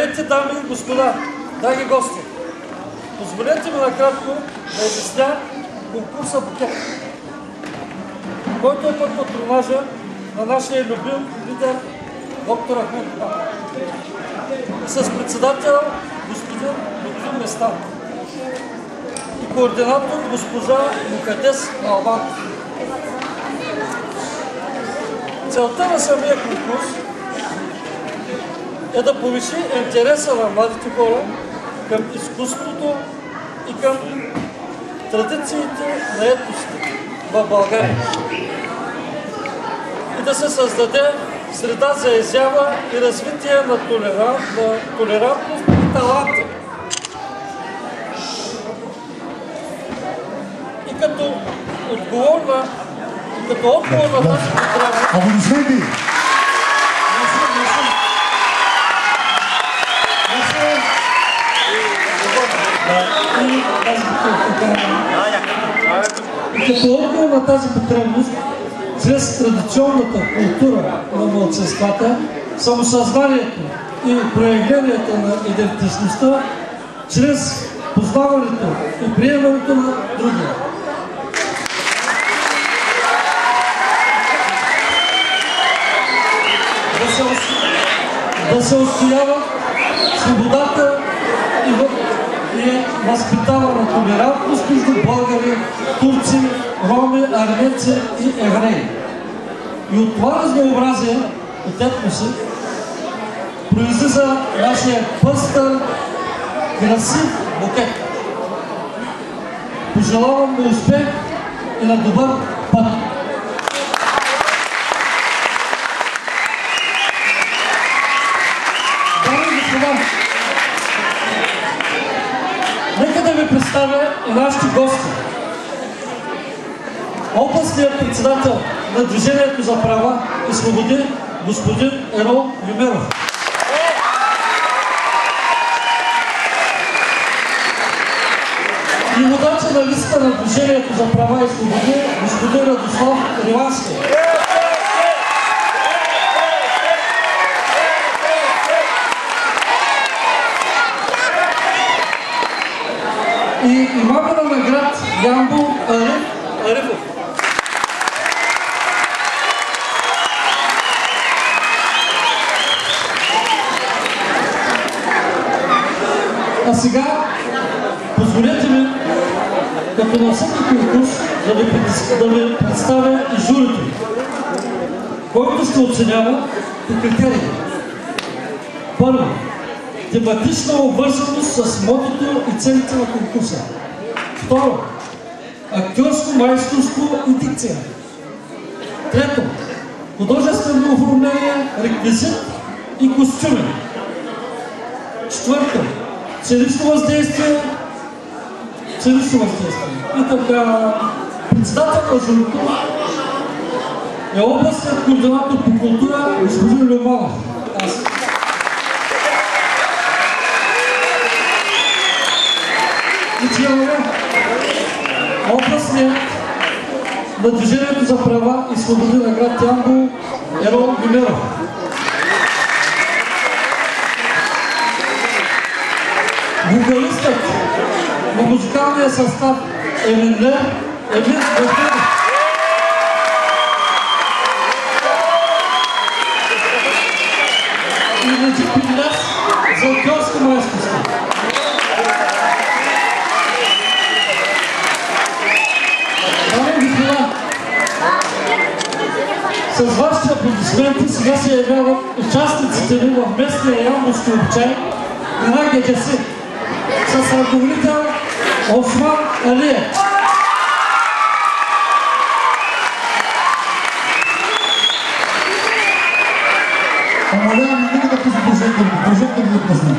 Здравейте, дами и господа, драги гости! Позволете ми накратко да изясня конкурса Букет, който е под патронажа на нашия любим лидер доктор Ахмед Доган и с председател господин Лютви Местан и координатор госпожа Мукадес Албан. Целта на самия конкурс е да повиши интереса на младите хора към изкуството и към традициите на етносите в България и да се създаде среда за изява и развитие на толерантност и таланти. И като отговор на тази програма... Като отговор на тази потребност, чрез традиционната култура на малцинствата, самосъзнанието и проявлението на идентичността, чрез познаването и приемането на другия. Да се отстоява свободата и възпитава на толерантност между българи, турци, роми, арменци и евреи. И от това разнообразие от етноси произлиза нашия пъстър, красив букет. Пожелавам му успех и на добър път! Нека да ви представя и нашите гости. Областният председател на Движението за права и свободи господин Ерол Юмеров. И водача на листата на Движението за права и свободи господин Радослав Ривански. И имамът на град Ямбол Арифов. А сега позволете ми, като на всеки конкурс, да ви представя и журито, който ще оценява по критерии. Първо, тематична обвързаност с мотото и целите на конкурса. Второ, актьорско майсторство и дикция. Трето, художествено оформление, реквизит и костюми. Четвърто, целично въздействие. И така, председател на журито е областният координатор по култура господин Люманов. И членове областният на Движението за права и свободи на град Ямбол Ерол Юмеров. Вокалистът на музикалния състав Емин Бехденов. И Неджип Иляс за актьорско майсторство. С вашите аплодисменти сега се явяват участниците ви в местния ямболски обичай на ГДС с ръководител Осман Алиев. Помолявам, нека да прожектор да го пусне.